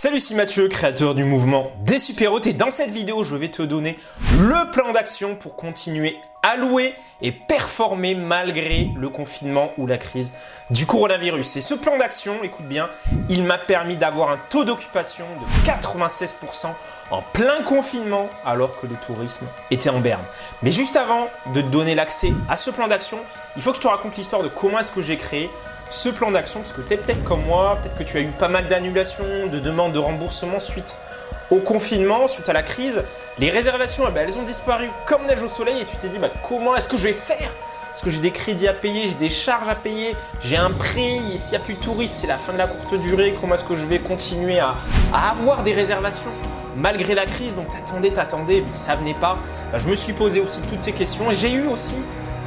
Salut, c'est Mathieu, créateur du mouvement des super-héros. Et dans cette vidéo, je vais te donner le plan d'action pour continuer à louer et performer malgré le confinement ou la crise du coronavirus. Et ce plan d'action, écoute bien, il m'a permis d'avoir un taux d'occupation de 96% en plein confinement alors que le tourisme était en berne. Mais juste avant de te donner l'accès à ce plan d'action, il faut que je te raconte l'histoire de comment est-ce que j'ai créé ce plan d'action, parce que tu es peut-être comme moi, peut-être que tu as eu pas mal d'annulations, de demandes de remboursement suite au confinement, suite à la crise. Les réservations, elles ont disparu comme neige au soleil et tu t'es dit comment est-ce que je vais faire? Parce que j'ai des crédits à payer, j'ai des charges à payer, j'ai un prêt, et s'il n'y a plus de touristes, c'est la fin de la courte durée, comment est-ce que je vais continuer à avoir des réservations malgré la crise? Donc t'attendais, mais ça venait pas. Je me suis posé aussi toutes ces questions et j'ai eu aussi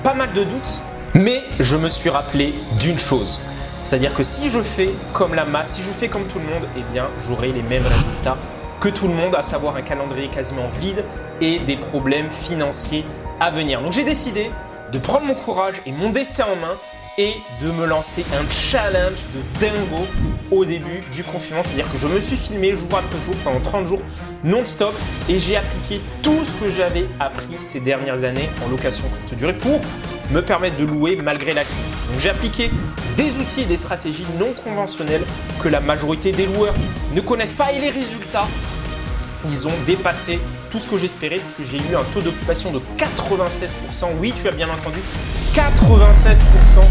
pas mal de doutes. Mais je me suis rappelé d'une chose, c'est-à-dire que si je fais comme la masse, si je fais comme tout le monde, eh bien j'aurai les mêmes résultats que tout le monde, à savoir un calendrier quasiment vide et des problèmes financiers à venir. Donc j'ai décidé de prendre mon courage et mon destin en main et de me lancer un challenge de dingo au début du confinement. C'est-à-dire que je me suis filmé jour après jour pendant 30 jours non-stop et j'ai appliqué tout ce que j'avais appris ces dernières années en location courte durée pour me permettre de louer malgré la crise. Donc j'ai appliqué des outils et des stratégies non conventionnelles que la majorité des loueurs ne connaissent pas et les résultats, ils ont dépassé tout ce que j'espérais puisque j'ai eu un taux d'occupation de 96%. Oui, tu as bien entendu, 96%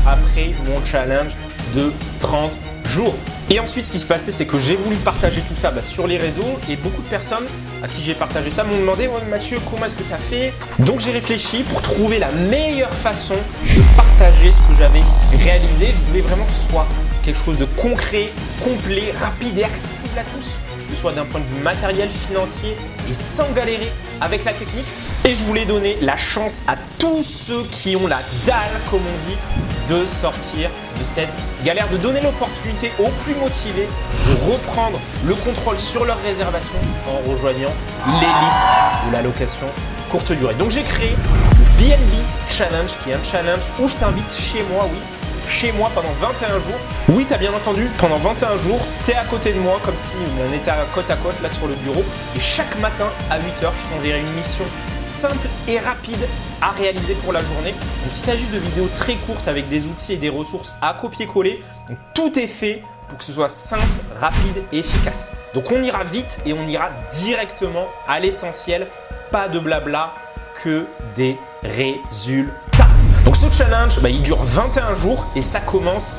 après mon challenge de 30 jours. Et ensuite, ce qui se passait, c'est que j'ai voulu partager tout ça sur les réseaux et beaucoup de personnes à qui j'ai partagé ça m'ont demandé « Mathieu, comment est-ce que tu as fait ?» Donc j'ai réfléchi pour trouver la meilleure façon de partager ce que j'avais réalisé. Je voulais vraiment que ce soit quelque chose de concret, complet, rapide et accessible à tous, que ce soit d'un point de vue matériel, financier et sans galérer avec la technique. Et je voulais donner la chance à tous ceux qui ont la dalle, comme on dit, de sortir de cette galère, de donner l'opportunité aux plus motivés de reprendre le contrôle sur leur réservation en rejoignant l'élite de la location courte durée. Donc j'ai créé le BNB Challenge, qui est un challenge où je t'invite chez moi, chez moi pendant 21 jours. Oui, tu as bien entendu, pendant 21 jours, tu es à côté de moi comme si on était côte à côte là sur le bureau. Et chaque matin à 8h, je t'enverrai une mission simple et rapide à réaliser pour la journée. Donc, il s'agit de vidéos très courtes avec des outils et des ressources à copier-coller. Donc, tout est fait pour que ce soit simple, rapide et efficace. Donc, on ira vite et on ira directement à l'essentiel. Pas de blabla, que des résultats. Donc ce challenge, il dure 21 jours et ça commence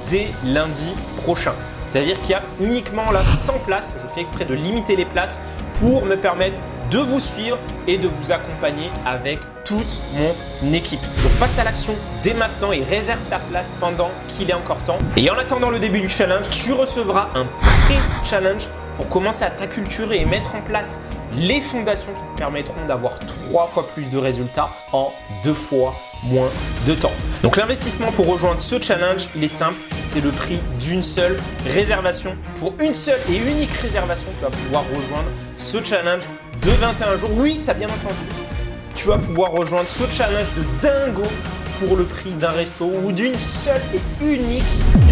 dès lundi prochain. C'est-à-dire qu'il y a uniquement là 100 places. Je fais exprès de limiter les places pour me permettre de vous suivre et de vous accompagner avec toute mon équipe. Donc passe à l'action dès maintenant et réserve ta place pendant qu'il est encore temps. Et en attendant le début du challenge, tu recevras un pré-challenge pour commencer à t'acculturer et mettre en place les fondations qui te permettront d'avoir 3 fois plus de résultats en 2 fois moins de temps. Donc l'investissement pour rejoindre ce challenge, il est simple, c'est le prix d'une seule réservation. Pour une seule et unique réservation, tu vas pouvoir rejoindre ce challenge de 21 jours. Oui, tu as bien entendu, tu vas pouvoir rejoindre ce challenge de dingo pour le prix d'un resto ou d'une seule et unique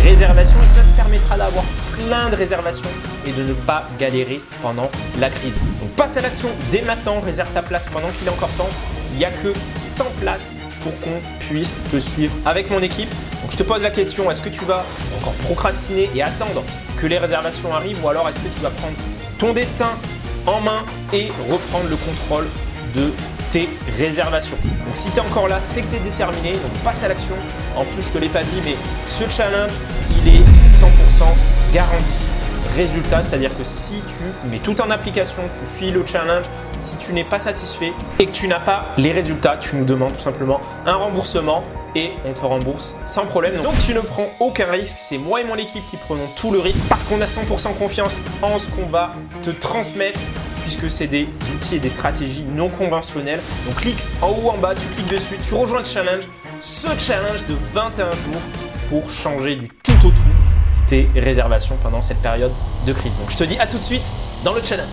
réservation et ça te permettra d'avoir plein de réservations et de ne pas galérer pendant la crise. Donc passe à l'action dès maintenant, réserve ta place pendant qu'il est encore temps. Il n'y a que 100 places pour qu'on puisse te suivre avec mon équipe. Donc je te pose la question, est-ce que tu vas encore procrastiner et attendre que les réservations arrivent ou alors est-ce que tu vas prendre ton destin en main et reprendre le contrôle de tes réservations? Donc si tu es encore là, c'est que tu es déterminé, donc passe à l'action. En plus, je ne te l'ai pas dit, mais ce challenge, il est 100% garanti résultat, c'est-à-dire que si tu mets tout en application, tu suis le challenge, si tu n'es pas satisfait et que tu n'as pas les résultats, tu nous demandes tout simplement un remboursement et on te rembourse sans problème. Donc tu ne prends aucun risque, c'est moi et mon équipe qui prenons tout le risque parce qu'on a 100% confiance en ce qu'on va te transmettre puisque c'est des outils et des stratégies non conventionnelles. Donc clique en haut ou en bas, tu cliques dessus, tu rejoins le challenge, ce challenge de 21 jours pour changer du tout au tout tes réservations pendant cette période de crise. Donc je te dis à tout de suite dans le challenge.